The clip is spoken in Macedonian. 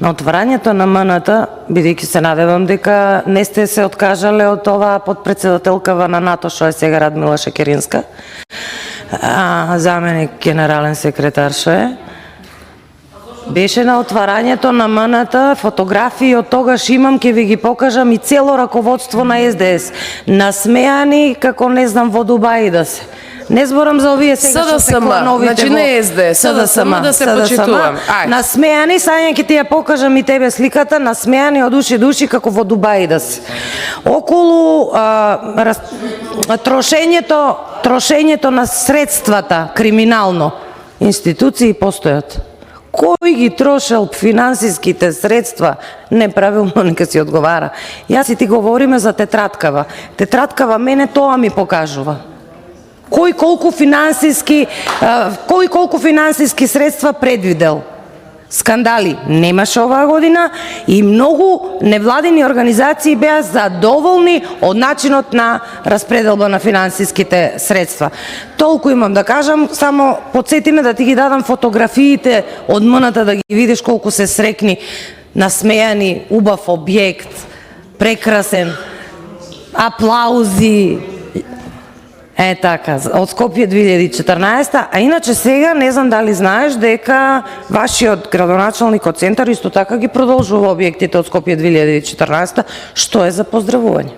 На отварањето на МНТ, бидејќи се надевам дека не сте се откажале од оваа подпредседателкава на НАТО, што е сега Радмила Шекеринска, заменик генерален секретар што е, беше на отварањето на МНТ, фотографии од тогаш имам, ќе ви ги покажам, и цело раководство на СДС, насмеани како не знам во Дубај да се. Не зборам за овие сега што се новите. Значи не СДС, СДСМ да се почитувам. Насмеани, саѓа ќе ти ја покажам и тебе сликата, насмеани од уши до уши како во Дубај да се. Околу трошењето на средствата криминално, институции постојат. Кој ги трошел финансиските средства, неправилно нека си одговара. Јас и ти говориме за тетраткава. Тетраткава мене тоа ми покажува. Кој колку финансиски средства предвидел. Скандали немаше оваа година и многу невладини организации беа задоволни од начинот на распределба на финансиските средства. Толку имам да кажам, само подсетиме да ти ги дадам фотографиите од МНТ да ги видиш колку се срекни, насмејани, убав објект, прекрасен, аплаузи. Така, од Скопје 2014, а иначе сега не знам дали знаеш дека вашиот градоначалник од Центар исто така ги продолжува објектите од Скопје 2014, што е за поздравување.